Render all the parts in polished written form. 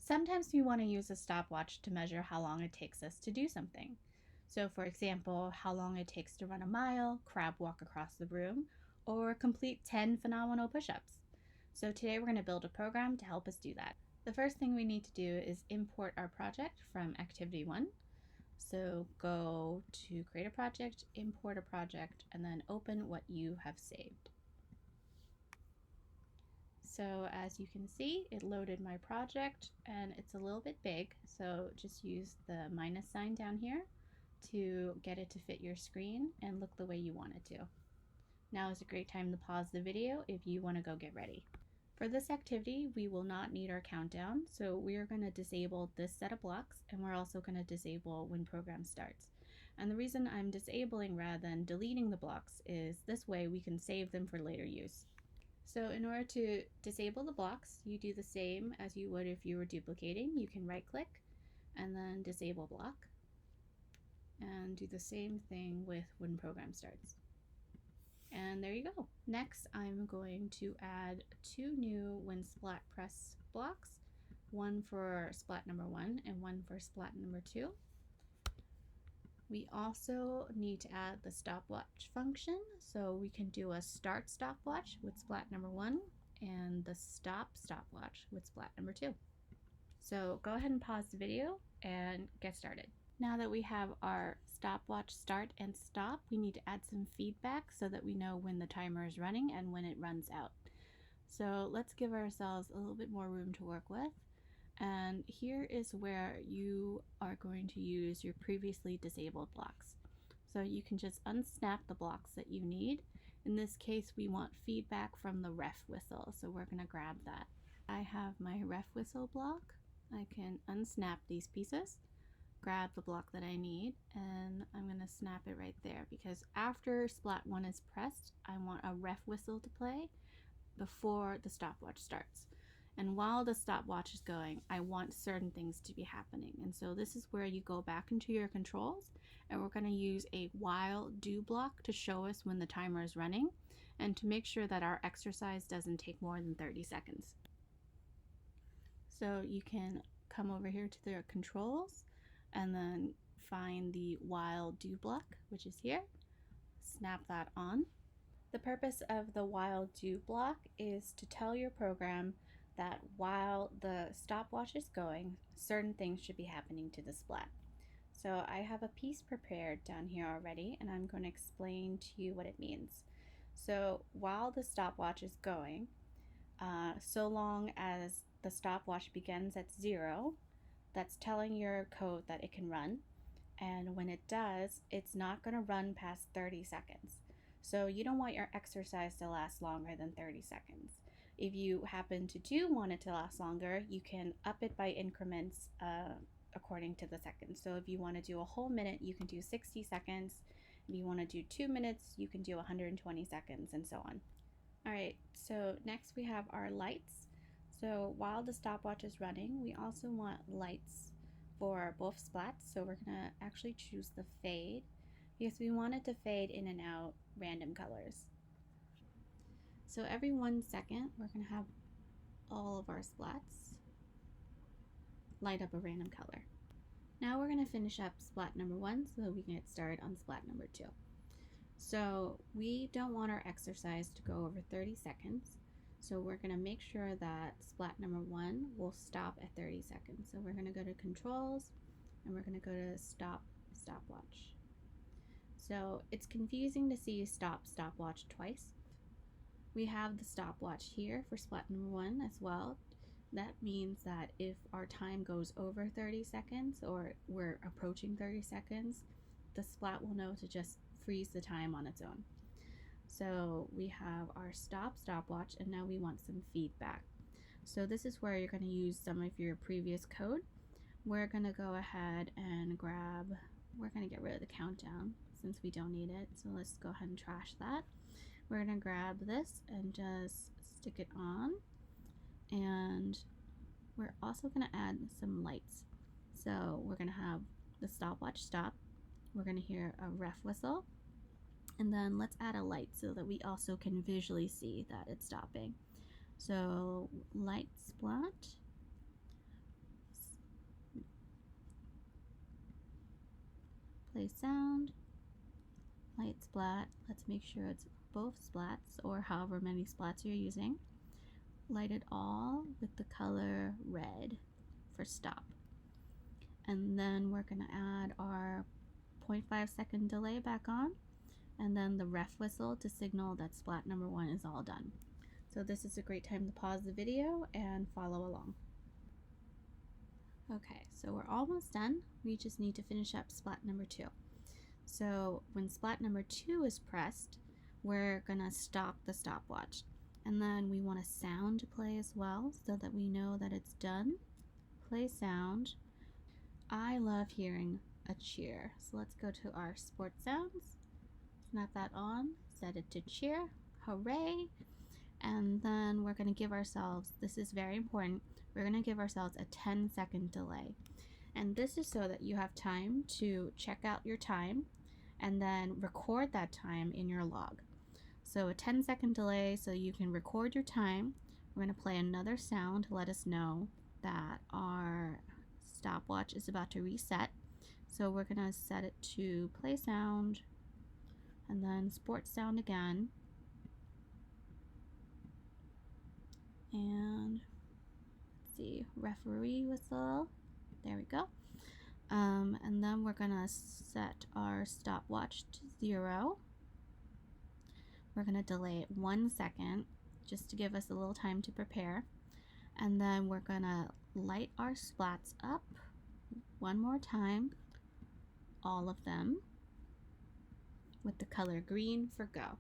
Sometimes we want to use a stopwatch to measure how long it takes us to do something. So, for example, how long it takes to run a mile, crab walk across the room, or complete 10 phenomenal push ups. So, today we're going to build a program to help us do that. The first thing we need to do is import our project from Activity 1. So, go to Create a Project, Import a Project, and then open what you have saved. So as you can see, it loaded my project and it's a little bit big, so just use the minus sign down here to get it to fit your screen and look the way you want it to. Now is a great time to pause the video if you want to go get ready. For this activity, we will not need our countdown, so we are going to disable this set of blocks, and we're also going to disable when program starts. And the reason I'm disabling rather than deleting the blocks is this way we can save them for later use. So in order to disable the blocks, you do the same as you would if you were duplicating. You can right click and then disable block, and do the same thing with when program starts. And there you go. Next, I'm going to add 2 new when splat press blocks, one for splat number 1 and one for splat number 2. We also need to add the stopwatch function, so we can do a start stopwatch with splat number 1 and the stop stopwatch with splat number 2. So go ahead and pause the video and get started. Now that we have our stopwatch start and stop, we need to add some feedback so that we know when the timer is running and when it runs out. So let's give ourselves a little bit more room to work with. And here is where you are going to use your previously disabled blocks. So you can just unsnap the blocks that you need. In this case, we want feedback from the ref whistle, so we're going to grab that. I have my ref whistle block. I can unsnap these pieces, grab the block that I need, and I'm going to snap it right there because after splat 1 is pressed, I want a ref whistle to play before the stopwatch starts. And while the stopwatch is going, I want certain things to be happening. And so this is where you go back into your controls, and we're going to use a WildDo block to show us when the timer is running and to make sure that our exercise doesn't take more than 30 seconds. So you can come over here to the controls and then find the WildDo block, which is here. Snap that on. The purpose of the WildDo block is to tell your program that while the stopwatch is going, certain things should be happening to the splat. So I have a piece prepared down here already, and I'm going to explain to you what it means. So while the stopwatch is going, so long as the stopwatch begins at 0, that's telling your code that it can run. And when it does, it's not going to run past 30 seconds. So you don't want your exercise to last longer than 30 seconds. If you happen to want it to last longer, you can up it by increments according to the seconds. So if you want to do a whole minute, you can do 60 seconds. If you want to do 2 minutes, you can do 120 seconds, and so on. All right, so next we have our lights. So while the stopwatch is running, we also want lights for both splats. So we're going to actually choose the fade because we want it to fade in and out random colors. So every 1 second, we're going to have all of our splats light up a random color. Now we're going to finish up splat number 1 so that we can get started on splat number 2. So we don't want our exercise to go over 30 seconds. So we're going to make sure that splat number 1 will stop at 30 seconds. So we're going to go to controls and we're going to go to stopwatch. So it's confusing to see stopwatch twice. We have the stopwatch here for splat number 1 as well. That means that if our time goes over 30 seconds or we're approaching 30 seconds, the splat will know to just freeze the time on its own. So we have our stopwatch, and now we want some feedback. So this is where you're going to use some of your previous code. We're going to go ahead and we're going to get rid of the countdown since we don't need it. So let's go ahead and trash that. We're going to grab this and just stick it on, and we're also going to add some lights. So we're going to have the stopwatch stop, we're going to hear a ref whistle, and then let's add a light so that we also can visually see that it's stopping. So light splat, play sound, light splat. Let's make sure it's both splats or however many splats you're using. Light it all with the color red for stop. And then we're going to add our 0.5-second delay back on, and then the ref whistle to signal that splat number 1 is all done. So this is a great time to pause the video and follow along. Okay, so we're almost done. We just need to finish up splat number 2. So when splat number 2 is pressed, we're gonna stop the stopwatch. And then we want a sound to play as well so that we know that it's done. Play sound. I love hearing a cheer. So let's go to our sports sounds. Snap that on, set it to cheer. Hooray! And then we're gonna give ourselves, this is very important, we're gonna give ourselves a 10-second delay. And this is so that you have time to check out your time and then record that time in your log. So a 10-second delay so you can record your time. We're going to play another sound to let us know that our stopwatch is about to reset. So we're going to set it to play sound and then sports sound again. And let's see, referee whistle. There we go. And then we're gonna set our stopwatch to 0. We're gonna delay it 1 second just to give us a little time to prepare. And then we're gonna light our splats up one more time, all of them, with the color green for go.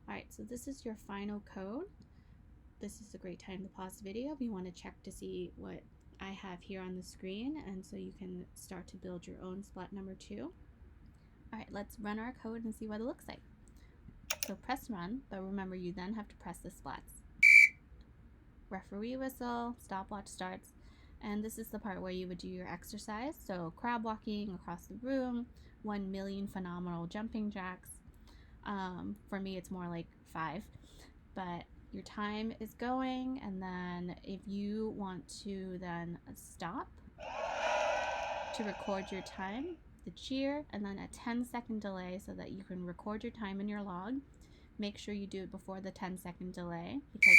Alright, so this is your final code. This is a great time to pause the video if you want to check to see what I have here on the screen, and so you can start to build your own splat number 2. Alright, let's run our code and see what it looks like. So press run, but remember you then have to press the splats. Referee whistle, stopwatch starts, and this is the part where you would do your exercise. So crab walking across the room, 1 million phenomenal jumping jacks. For me it's more like 5, but your time is going, and then if you want to then stop to record your time, the cheer, and then a 10-second delay so that you can record your time in your log. Make sure you do it before the 10-second delay, because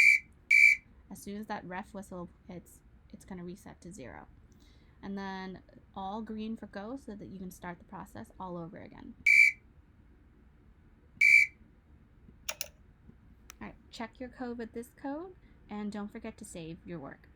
as soon as that ref whistle hits, it's going to reset to 0. And then all green for go so that you can start the process all over again. Alright, check your code with this code, and don't forget to save your work.